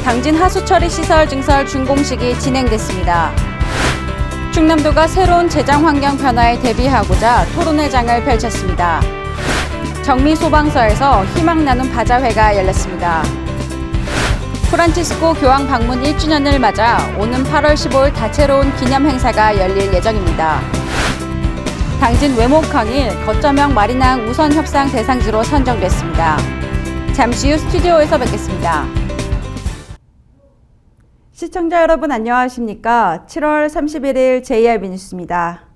당진 하수처리 시설 증설 준공식이 진행됐습니다. 충남도가 새로운 재정 환경 변화에 대비하고자 토론회장을 펼쳤습니다. 정미소방서에서 희망 나눔 바자회가 열렸습니다. 프란치스코 교황 방문 1주년을 맞아 오는 8월 15일 다채로운 기념 행사가 열릴 예정입니다. 당진 외목항일 거점형 마리낭 우선 협상 대상지로 선정됐습니다. 잠시 후 스튜디오에서 뵙겠습니다. 시청자 여러분 안녕하십니까? 7월 31일 JRB 뉴스입니다.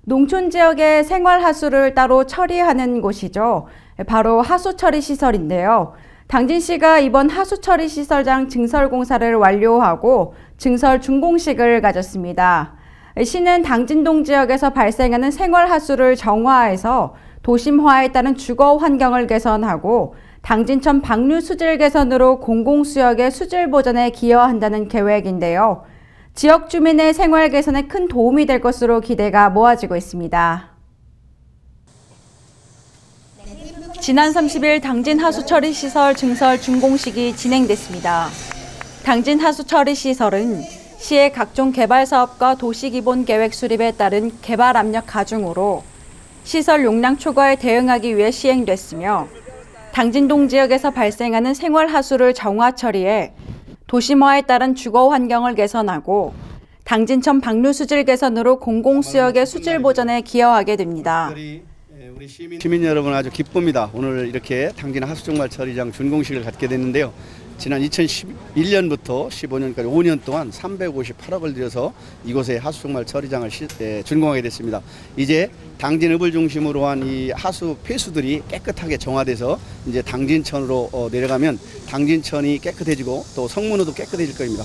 농촌 지역의 생활 하수를 따로 처리하는 곳이죠. 바로 하수처리 시설인데요. 당진시가 이번 하수처리 시설장 증설 공사를 완료하고 증설 준공식을 가졌습니다. 시는 당진동 지역에서 발생하는 생활 하수를 정화해서 도심화에 따른 주거 환경을 개선하고 당진천 방류 수질 개선으로 공공수역의 수질 보전에 기여한다는 계획인데요. 지역 주민의 생활 개선에 큰 도움이 될 것으로 기대가 모아지고 있습니다. 지난 30일 당진 하수처리 시설 증설 준공식이 진행됐습니다. 당진 하수처리 시설은 시의 각종 개발 사업과 도시기본계획 수립에 따른 개발 압력 가중으로 시설 용량 초과에 대응하기 위해 시행됐으며 당진동 지역에서 발생하는 생활 하수를 정화 처리해 도심화에 따른 주거 환경을 개선하고 당진천 방류 수질 개선으로 공공수역의 수질 보전에 기여하게 됩니다. 우리 시민 여러분 아주 기쁩니다. 오늘 이렇게 당진 하수정말 처리장 준공식을 갖게 됐는데요. 지난 2011년부터 15년까지 5년 동안 358억을 들여서 이곳에 하수정말 처리장을 준공하게 됐습니다. 이제 당진읍을 중심으로 한 이 하수 폐수들이 깨끗하게 정화돼서 이제 당진천으로 내려가면 당진천이 깨끗해지고 또 성문호도 깨끗해질 겁니다.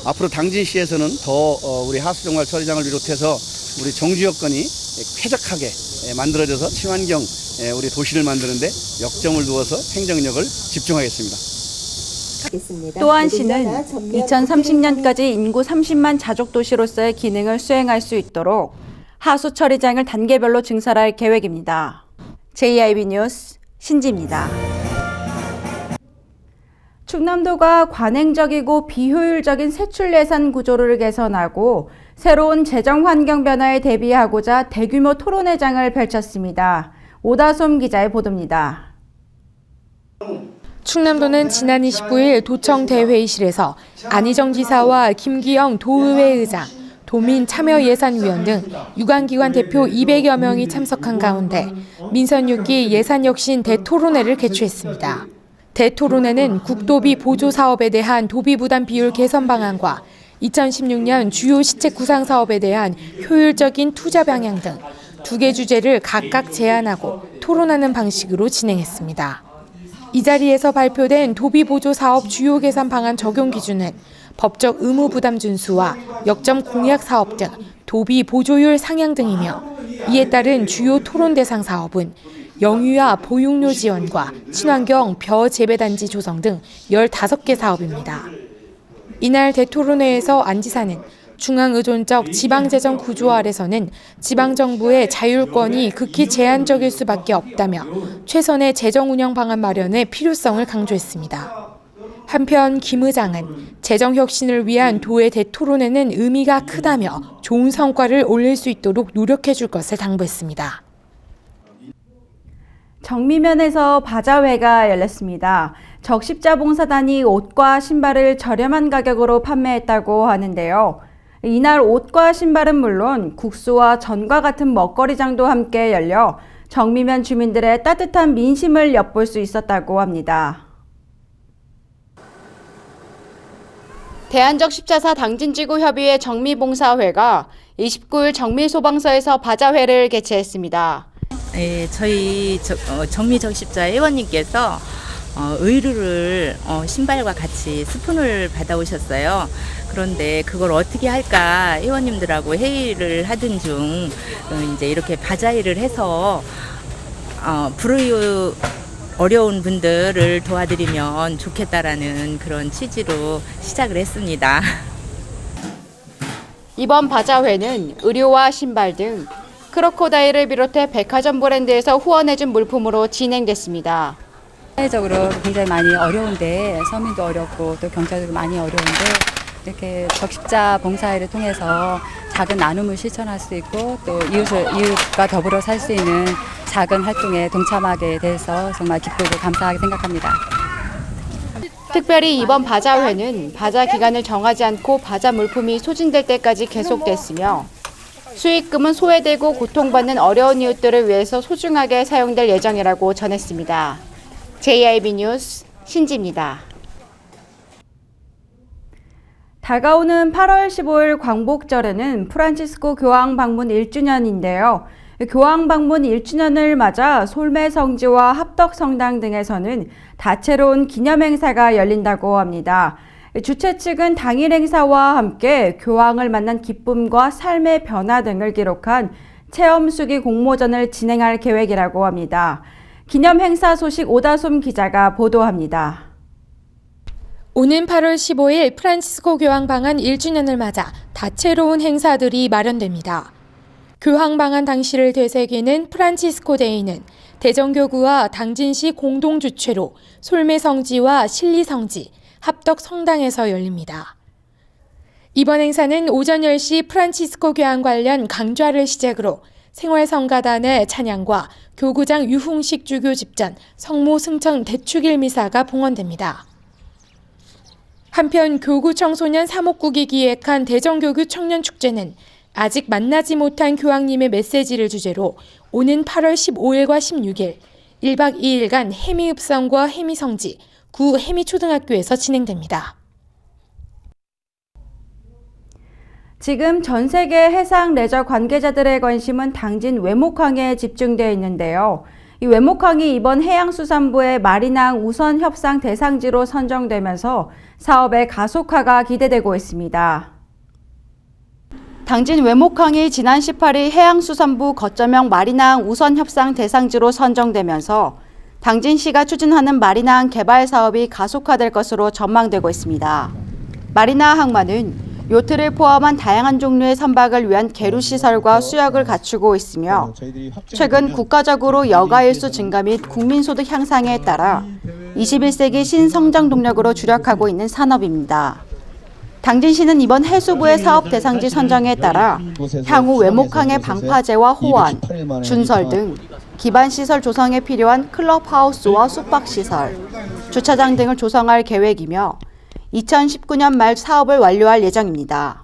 앞으로 당진시에서는 더 우리 하수정말 처리장을 비롯해서 우리 정주여건이 쾌적하게 만들어져서 친환경 우리 도시를 만드는데 역점을 두어서 행정력을 집중하겠습니다. 또한 시는 2030년까지 인구 30만 자족 도시로서의 기능을 수행할 수 있도록 하수 처리장을 단계별로 증설할 계획입니다. JIB 뉴스 신지입니다. 충남도가 관행적이고 비효율적인 세출 예산 구조를 개선하고 새로운 재정 환경 변화에 대비하고자 대규모 토론회장을 펼쳤습니다. 오다솜 기자의 보도입니다. 충남도는 지난 29일 도청 대회의실에서 안희정 지사와 김기영 도의회 의장, 도민참여예산위원 등 유관기관 대표 200여 명이 참석한 가운데 민선 6기 예산혁신 대토론회를 개최했습니다. 대토론회는 국도비 보조 사업에 대한 도비 부담 비율 개선 방안과 2016년 주요 시책 구상 사업에 대한 효율적인 투자 방향 등 2개 주제를 각각 제안하고 토론하는 방식으로 진행했습니다. 이 자리에서 발표된 도비 보조 사업 주요 계산 방안 적용 기준은 법적 의무 부담 준수와 역점 공약 사업 등 도비 보조율 상향 등이며 이에 따른 주요 토론 대상 사업은 영유아 보육료 지원과 친환경 벼 재배단지 조성 등 15개 사업입니다. 이날 대토론회에서 안 지사는 중앙의존적 지방재정 구조 아래서는 지방정부의 자율권이 극히 제한적일 수밖에 없다며 최선의 재정 운영 방안 마련의 필요성을 강조했습니다. 한편 김 의장은 재정 혁신을 위한 도의 대토론회는 의미가 크다며 좋은 성과를 올릴 수 있도록 노력해 줄 것을 당부했습니다. 정미면에서 바자회가 열렸습니다. 적십자봉사단이 옷과 신발을 저렴한 가격으로 판매했다고 하는데요. 이날 옷과 신발은 물론 국수와 전과 같은 먹거리장도 함께 열려 정미면 주민들의 따뜻한 민심을 엿볼 수 있었다고 합니다. 대한적십자사 당진지구협의회 정미봉사회가 29일 정미소방서에서 바자회를 개최했습니다. 네, 저희 정미적십자 회원님께서 의류를 신발과 같이 스푼을 받아오셨어요. 그런데 그걸 어떻게 할까 회원님들하고 회의를 하던 중 이제 이렇게 바자회를 해서 불우이웃 어려운 분들을 도와드리면 좋겠다라는 그런 취지로 시작을 했습니다. 이번 바자회는 의류와 신발 등 크로코다일을 비롯해 백화점 브랜드에서 후원해준 물품으로 진행됐습니다. 사회적으로 굉장히 많이 어려운데 서민도 어렵고 또 경제적으로 많이 어려운데 이렇게 적십자 봉사회를 통해서 작은 나눔을 실천할 수 있고 또 이웃과 더불어 살 수 있는 작은 활동에 동참하게 돼서 정말 기쁘고 감사하게 생각합니다. 특별히 이번 바자회는 바자 기간을 정하지 않고 바자 물품이 소진될 때까지 계속됐으며 수익금은 소외되고 고통받는 어려운 이웃들을 위해서 소중하게 사용될 예정이라고 전했습니다. JIB 뉴스 신지입니다. 다가오는 8월 15일 광복절에는 프란치스코 교황 방문 1주년인데요. 교황 방문 1주년을 맞아 솔매성지와 합덕성당 등에서는 다채로운 기념행사가 열린다고 합니다. 주최 측은 당일 행사와 함께 교황을 만난 기쁨과 삶의 변화 등을 기록한 체험수기 공모전을 진행할 계획이라고 합니다. 기념행사 소식 오다솜 기자가 보도합니다. 오는 8월 15일 프란치스코 교황 방한 1주년을 맞아 다채로운 행사들이 마련됩니다. 교황 방한 당시를 되새기는 프란치스코 데이는 대전교구와 당진시 공동 주최로 솔매성지와 신리성지, 합덕성당에서 열립니다. 이번 행사는 오전 10시 프란치스코 교황 관련 강좌를 시작으로 생활성가단의 찬양과 교구장 유흥식 주교 집전, 성모 승천 대축일 미사가 봉헌됩니다. 한편 교구 청소년 사목국이 기획한 대전교구 청년축제는 아직 만나지 못한 교황님의 메시지를 주제로 오는 8월 15일과 16일 1박 2일간 해미읍성과 해미성지, 구 해미초등학교에서 진행됩니다. 지금 전 세계 해상 레저 관계자들의 관심은 당진 외목항에 집중되어 있는데요. 이 외목항이 이번 해양수산부의 마리낭 우선 협상 대상지로 선정되면서 사업의 가속화가 기대되고 있습니다. 당진 외목항이 지난 18일 해양수산부 거점형 마리낭 우선 협상 대상지로 선정되면서 당진시가 추진하는 마리낭 개발 사업이 가속화될 것으로 전망되고 있습니다. 마리나 항만은 요트를 포함한 다양한 종류의 선박을 위한 계류 시설과 수역을 갖추고 있으며 최근 국가적으로 여가 일수 증가 및 국민소득 향상에 따라 21세기 신성장 동력으로 주력하고 있는 산업입니다. 당진시는 이번 해수부의 사업 대상지 선정에 따라 향후 외목항의 방파제와 호환, 준설 등 기반시설 조성에 필요한 클럽하우스와 숙박시설, 주차장 등을 조성할 계획이며 2019년 말 사업을 완료할 예정입니다.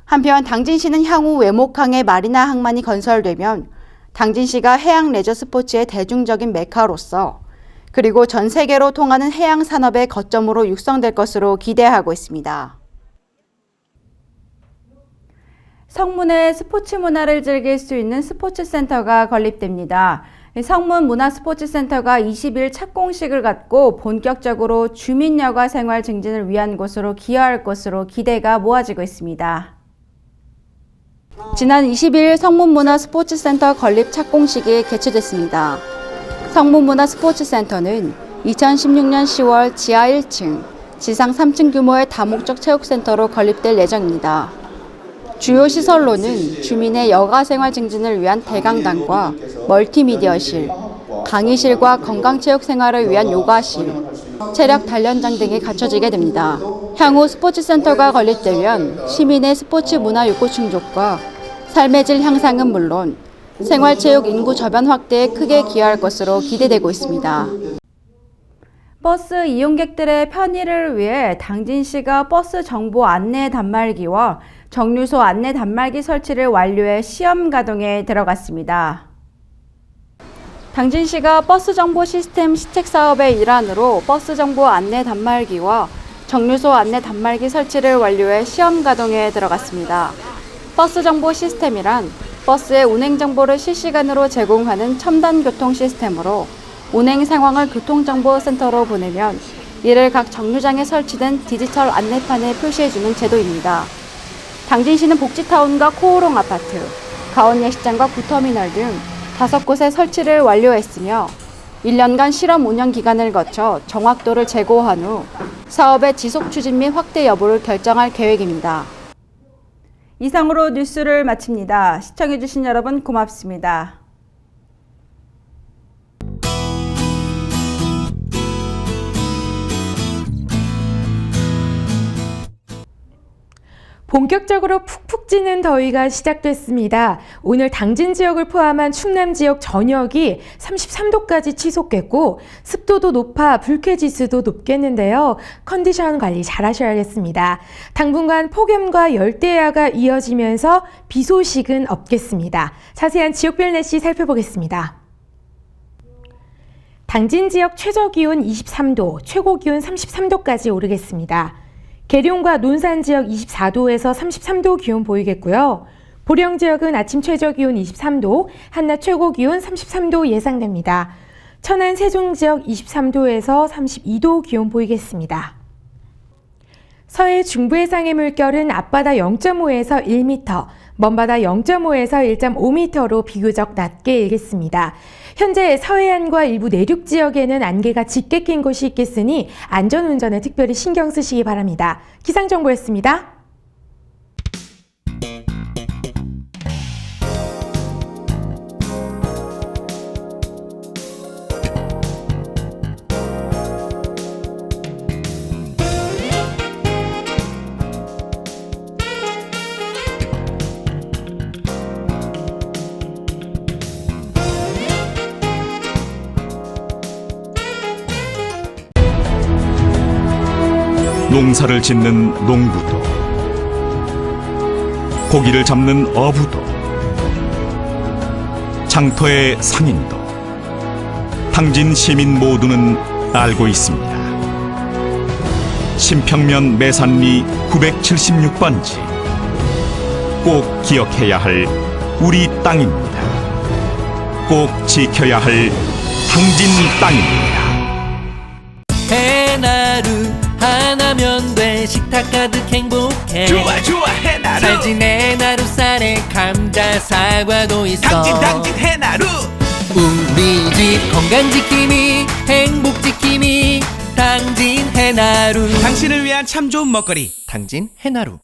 한편 당진시는 향후 외목항에 마리나 항만이 건설되면 당진시가 해양 레저 스포츠의 대중적인 메카로서 그리고 전 세계로 통하는 해양 산업의 거점으로 육성될 것으로 기대하고 있습니다. 성문에 스포츠 문화를 즐길 수 있는 스포츠센터가 건립됩니다. 성문 문화스포츠센터가 20일 착공식을 갖고 본격적으로 주민 여가 생활 증진을 위한 곳으로 기여할 것으로 기대가 모아지고 있습니다. 지난 20일 성문문화스포츠센터 건립 착공식이 개최됐습니다. 성문문화스포츠센터는 2016년 10월 지하 1층, 지상 3층 규모의 다목적 체육센터로 건립될 예정입니다. 주요 시설로는 주민의 여가생활 증진을 위한 대강당과 멀티미디어실, 강의실과 건강체육 생활을 위한 요가실, 체력 단련장 등이 갖춰지게 됩니다. 향후 스포츠센터가 건립되면 시민의 스포츠 문화 욕구 충족과 삶의 질 향상은 물론 생활체육 인구 저변 확대에 크게 기여할 것으로 기대되고 있습니다. 버스 이용객들의 편의를 위해 당진시가 버스 정보 안내 단말기와 정류소 안내 단말기 설치를 완료해 시험 가동에 들어갔습니다. 당진시가 버스 정보 시스템 시책 사업의 일환으로 버스 정보 안내 단말기와 정류소 안내 단말기 설치를 완료해 시험 가동에 들어갔습니다. 버스 정보 시스템이란 버스의 운행 정보를 실시간으로 제공하는 첨단 교통 시스템으로 운행 상황을 교통정보센터로 보내면 이를 각 정류장에 설치된 디지털 안내판에 표시해주는 제도입니다. 당진시는 복지타운과 코오롱 아파트, 가온예식장과 구터미널 등 5곳에 설치를 완료했으며 1년간 실험 운영 기간을 거쳐 정확도를 제고한 후 사업의 지속 추진 및 확대 여부를 결정할 계획입니다. 이상으로 뉴스를 마칩니다. 시청해주신 여러분 고맙습니다. 본격적으로 푹푹 찌는 더위가 시작됐습니다. 오늘 당진 지역을 포함한 충남 지역 전역이 33도까지 치솟겠고 습도도 높아 불쾌지수도 높겠는데요. 컨디션 관리 잘 하셔야겠습니다. 당분간 폭염과 열대야가 이어지면서 비 소식은 없겠습니다. 자세한 지역별 날씨 살펴보겠습니다. 당진 지역 최저기온 23도, 최고기온 33도까지 오르겠습니다. 계룡과 논산 지역 24도에서 33도 기온 보이겠고요. 보령 지역은 아침 최저기온 23도, 한낮 최고기온 33도 예상됩니다. 천안 세종 지역 23도에서 32도 기온 보이겠습니다. 서해 중부 해상의 물결은 앞바다 0.5에서 1m, 먼바다 0.5에서 1.5m로 비교적 낮게 일겠습니다. 현재 서해안과 일부 내륙 지역에는 안개가 짙게 낀 곳이 있겠으니 안전운전에 특별히 신경 쓰시기 바랍니다. 기상정보였습니다. 농사를 짓는 농부도, 고기를 잡는 어부도, 장터의 상인도, 당진 시민 모두는 알고 있습니다. 신평면 매산리 976번지, 꼭 기억해야 할 우리 땅입니다. 꼭 지켜야 할 당진 땅입니다. 해나루 하나면 돼. 식탁 가득 행복해. 좋아 해나루. 살찐 해나루 쌀에 감자 사과도 있어. 당진 해나루. 우리 집 건강 지킴이 행복 지킴이 당진 해나루. 당신을 위한 참 좋은 먹거리 당진 해나루.